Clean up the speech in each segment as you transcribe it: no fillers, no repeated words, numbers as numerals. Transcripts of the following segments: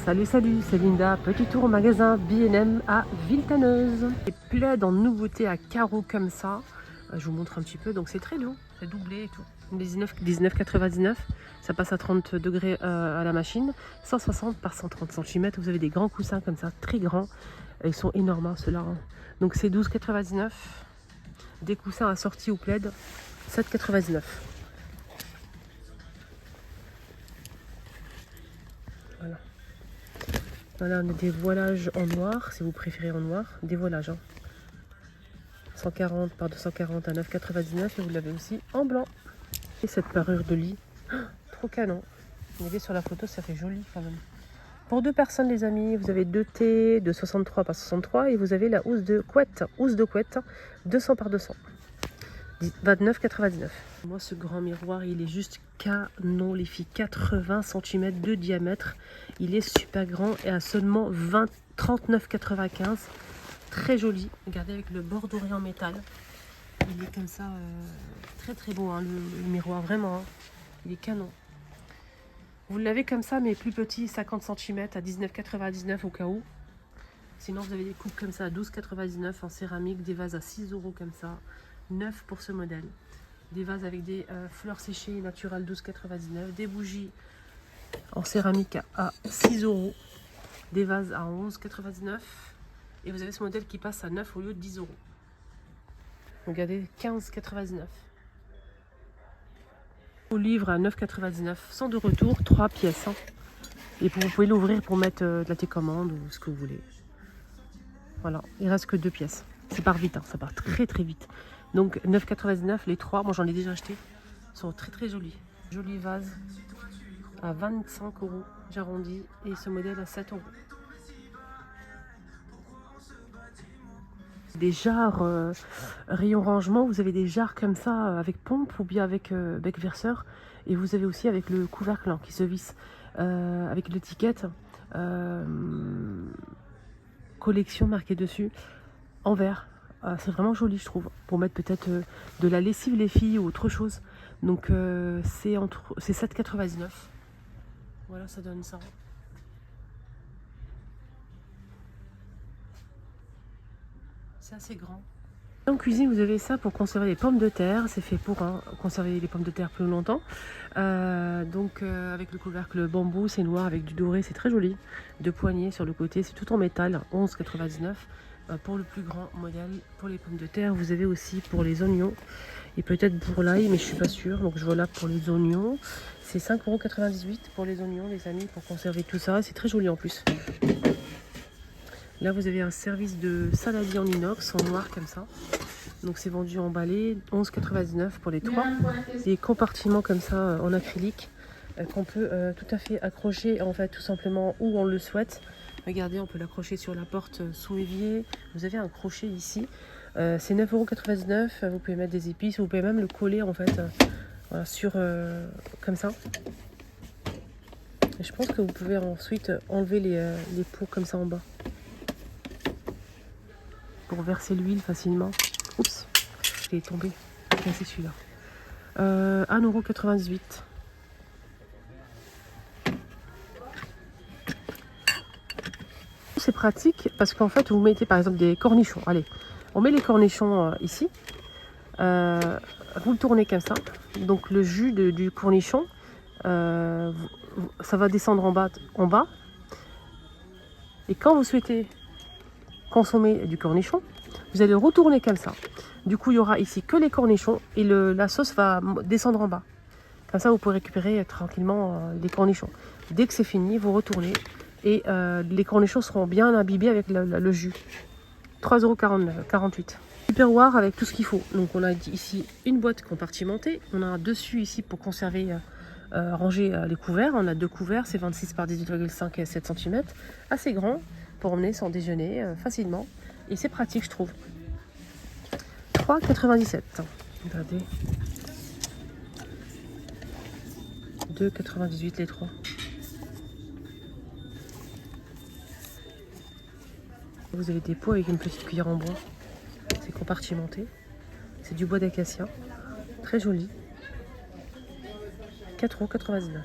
Salut, salut, c'est Linda. Petit tour au magasin B&M à Villetaneuse. Les plaids en nouveauté à carreaux comme ça. Je vous montre un petit peu. Donc c'est très doux, c'est doublé et tout. 19,99. Ça passe à 30 degrés à la machine. 160 par 130 cm. Vous avez des grands coussins comme ça, très grands. Ils sont énormes hein, ceux-là. Donc c'est 12,99. Des coussins assortis au plaid, 7,99. Voilà. Voilà, on a des voilages en noir, si vous préférez en noir. Des voilages. 140 par 240 à 9,99 et vous l'avez aussi en blanc. Et cette parure de lit, trop canon. Vous voyez sur la photo, ça fait joli quand même. Pour 2 personnes les amis, vous avez 2 T de 63 par 63 et vous avez la housse de couette, 200 par 200. 29,99. Moi ce grand miroir il est juste canon les filles, 80 cm de diamètre, il est super grand et à seulement 39,95. Très joli, regardez avec le bord doré en métal, il est comme ça, très très beau hein, le miroir vraiment, hein. Il est canon. Vous l'avez comme ça mais plus petit, 50 cm à 19,99 au cas où. Sinon vous avez des coupes comme ça à 12,99 en céramique, des vases à 6 € comme ça. 9 pour ce modèle. Des vases avec des fleurs séchées naturelles 12,99. Des bougies en céramique à 6 €. Des vases à 11,99. Et vous avez ce modèle qui passe à 9 au lieu de 10 €. Regardez, 15,99. Au livre à 9,99. Sans de retour, 3 pièces. Hein. Et vous pouvez l'ouvrir pour mettre de la télécommande ou ce que vous voulez. Voilà, il reste que 2 pièces. Ça part vite, hein. Ça part très très vite. Donc 9,99 les 3, moi j'en ai déjà acheté. Ils sont très très jolis. Joli vase à 25 €, j'arrondis. Et ce modèle à 7 €. Des jarres rayon rangement, vous avez des jarres comme ça avec pompe ou bien avec bec verseur. Et vous avez aussi avec le couvercle hein, qui se visse avec l'étiquette collection marquée dessus en verre. C'est vraiment joli je trouve, pour mettre peut-être de la lessive les filles ou autre chose. Donc c'est 7,99. Voilà, ça donne ça. C'est assez grand. En cuisine, vous avez ça pour conserver les pommes de terre. C'est fait pour conserver les pommes de terre plus longtemps. Avec le couvercle bambou, c'est noir avec du doré, c'est très joli. 2 poignées sur le côté, c'est tout en métal, 11,99. Pour le plus grand modèle, pour les pommes de terre, vous avez aussi pour les oignons et peut-être pour l'ail, mais je suis pas sûre. Donc je vois là pour les oignons, c'est 5,98 € pour les oignons, les amis, pour conserver tout ça. C'est très joli en plus. Là, vous avez un service de saladier en inox, en noir comme ça. Donc c'est vendu emballé, 11,99 pour les 3. Des compartiments comme ça en acrylique qu'on peut tout à fait accrocher en fait tout simplement où on le souhaite. Regardez, on peut l'accrocher sur la porte sous évier. Vous avez un crochet ici. C'est 9,99 €. Vous pouvez mettre des épices. Vous pouvez même le coller en fait voilà, sur comme ça. Et je pense que vous pouvez ensuite enlever les pots comme ça en bas. Pour verser l'huile facilement. Oups, il est tombé. C'est celui-là. 1,98 €. C'est pratique parce qu'en fait vous mettez par exemple des cornichons. Allez, on met les cornichons ici. Vous le tournez comme ça. Donc le jus du cornichon, ça va descendre en bas. Et quand vous souhaitez consommer du cornichon, vous allez retourner comme ça. Du coup, il y aura ici que les cornichons et la sauce va descendre en bas. Comme ça, vous pouvez récupérer tranquillement les cornichons. Dès que c'est fini, vous retournez et les cornichons seront bien imbibés avec le jus. 3,48 €. Tupperware avec tout ce qu'il faut. Donc, on a ici une boîte compartimentée. On a un dessus ici pour conserver, ranger les couverts. On a 2 couverts, c'est 26 par 18,5 et 7 cm. Assez grand pour emmener son déjeuner facilement. Et c'est pratique, je trouve. 3,97 €. Regardez. 2,98 € les 3. Vous avez des pots avec une petite cuillère en bois. C'est compartimenté. C'est du bois d'acacia. Très joli. 4,99 €.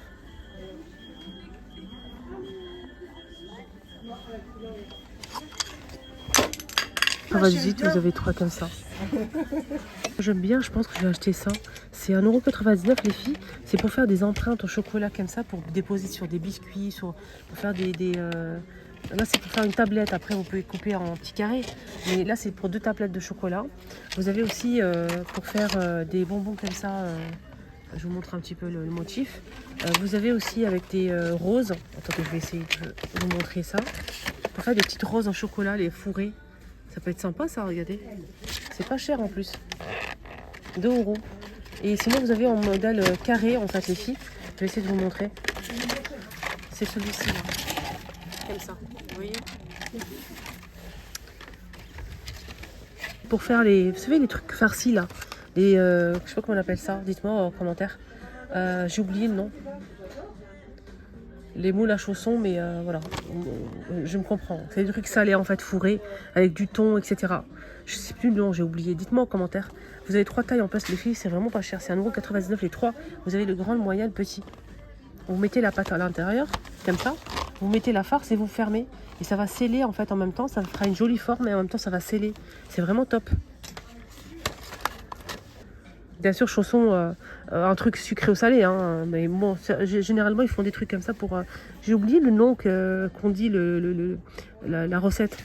Ça va vite, vous avez 3 comme ça. J'aime bien, je pense que je vais acheter ça. C'est 1,99 € les filles. C'est pour faire des empreintes au chocolat comme ça, pour déposer sur des biscuits, pour faire Là, c'est pour faire une tablette. Après, vous pouvez couper en petits carrés. Mais là, c'est pour 2 tablettes de chocolat. Vous avez aussi pour faire des bonbons comme ça. Je vous montre un petit peu le motif. Vous avez aussi avec des roses. Attendez, je vais essayer de vous montrer ça. Pour faire des petites roses en chocolat, les fourrées. Ça peut être sympa, ça, regardez. C'est pas cher en plus. 2 €. Et sinon, vous avez en modèle carré, en fait, les filles. Je vais essayer de vous montrer. C'est celui-ci, là. Comme ça, vous voyez. Pour faire vous savez, les trucs farcis, là. Je sais pas comment on appelle ça. Dites-moi en commentaire. J'ai oublié le nom. Les moules à chaussons, mais voilà. Je me comprends. C'est des trucs salés, en fait, fourrés, avec du thon, etc. Je sais plus le nom, j'ai oublié. Dites-moi en commentaire. Vous avez 3 tailles en place, les filles, c'est vraiment pas cher. C'est 1,99 € les 3. Vous avez le grand, le moyen, le petit. Vous mettez la pâte à l'intérieur, comme ça. Vous mettez la farce et vous fermez. Et ça va sceller, en fait, en même temps. Ça fera une jolie forme et en même temps, ça va sceller. C'est vraiment top. Bien sûr, chaussons, un truc sucré ou salé, hein, mais bon, généralement, ils font des trucs comme ça pour... J'ai oublié le nom qu'on dit, la recette.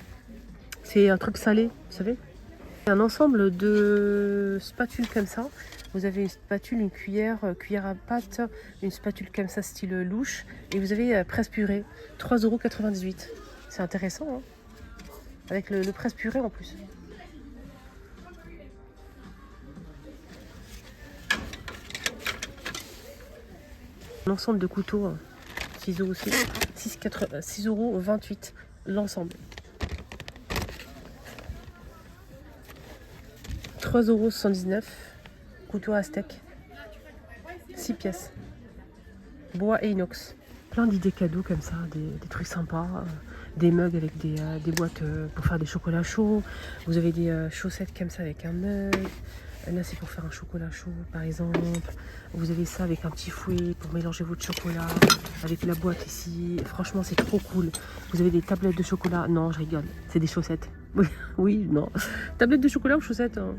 C'est un truc salé, vous savez. Un ensemble de spatules comme ça. Vous avez une spatule, une cuillère, cuillère à pâte, une spatule comme ça, style louche. Et vous avez presse purée, 3,98 €. C'est intéressant, hein, avec le presse purée en plus. L'ensemble de couteaux, ciseaux aussi, 6,28 € l'ensemble. 3,79 €, couteau à steak, 6 pièces, bois et inox. Plein d'idées cadeaux comme ça, des trucs sympas, des mugs avec des boîtes pour faire des chocolats chauds. Vous avez des chaussettes comme ça avec un mug. Là, c'est pour faire un chocolat chaud, par exemple. Vous avez ça avec un petit fouet pour mélanger votre chocolat. Avec la boîte ici. Franchement, c'est trop cool. Vous avez des tablettes de chocolat. Non, je rigole. C'est des chaussettes. Oui, non. Tablettes de chocolat ou chaussettes, hein.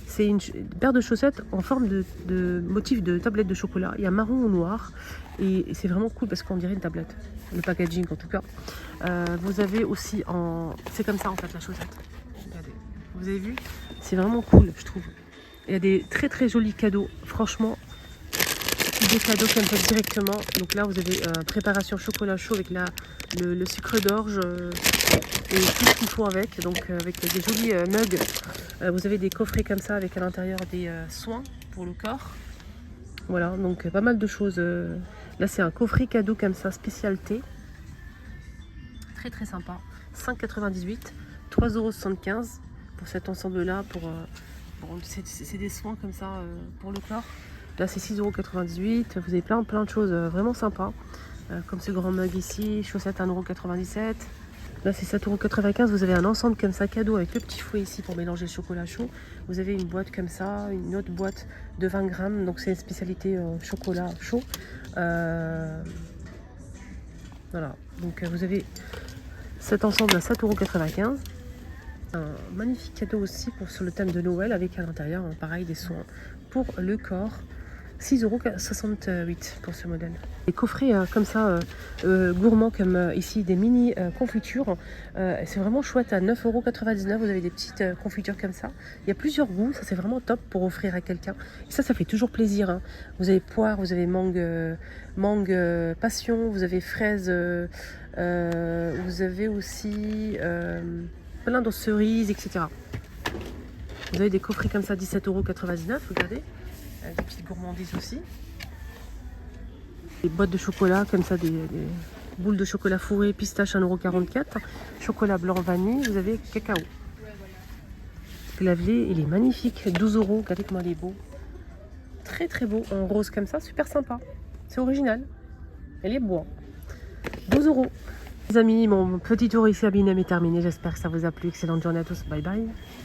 C'est une paire de chaussettes en forme de motif de tablette de chocolat. Il y a marron ou noir. Et c'est vraiment cool parce qu'on dirait une tablette. Le packaging, en tout cas. Vous avez aussi en... C'est comme ça, en fait, la chaussette. Regardez. Vous avez vu? C'est vraiment cool, je trouve. Il y a des très très jolis cadeaux, franchement, des cadeaux comme ça directement. Donc là, vous avez préparation chocolat chaud avec le sucre d'orge et tout ce qu'il faut avec. Donc avec des jolis mugs. Vous avez des coffrets comme ça avec à l'intérieur des soins pour le corps. Voilà, donc pas mal de choses. Là, c'est un coffret cadeau comme ça, spécialité. Très très sympa. 5,98 €, 3,75 € pour cet ensemble-là, c'est des soins comme ça pour le corps. Là, c'est 6,98 €. Vous avez plein de choses vraiment sympas. Comme ce grand mug ici, chaussettes 1,97 €. Là, c'est 7,95 €. Vous avez un ensemble comme ça, cadeau, avec le petit fouet ici pour mélanger le chocolat chaud. Vous avez une boîte comme ça, une autre boîte de 20 grammes. Donc, c'est une spécialité chocolat chaud. Voilà. Donc, vous avez cet ensemble à 7,95 €. Un magnifique cadeau aussi sur le thème de Noël avec à l'intérieur, pareil, des soins pour le corps. 6,68 € pour ce modèle. Des coffrets comme ça, gourmands comme ici, des mini confitures. C'est vraiment chouette, à 9,99 €. Vous avez des petites confitures comme ça. Il y a plusieurs goûts, ça c'est vraiment top pour offrir à quelqu'un. Et ça fait toujours plaisir, hein. Vous avez poire, vous avez mangue passion, vous avez fraise, vous avez aussi... plein de cerises, etc. Vous avez des coffrets comme ça, 17,99 €, regardez. Avec des petites gourmandises aussi. Des boîtes de chocolat, comme ça, des boules de chocolat fourré, pistache 1,44 €. Chocolat blanc vanille, vous avez cacao. Clavier, il est magnifique, 12 €. Regardez comment il est beau. Très très beau, en rose comme ça, super sympa. C'est original. Elle est beau. 12 €. Les amis, mon petit tour ici à Binem est terminé. J'espère que ça vous a plu. Excellente journée à tous. Bye bye.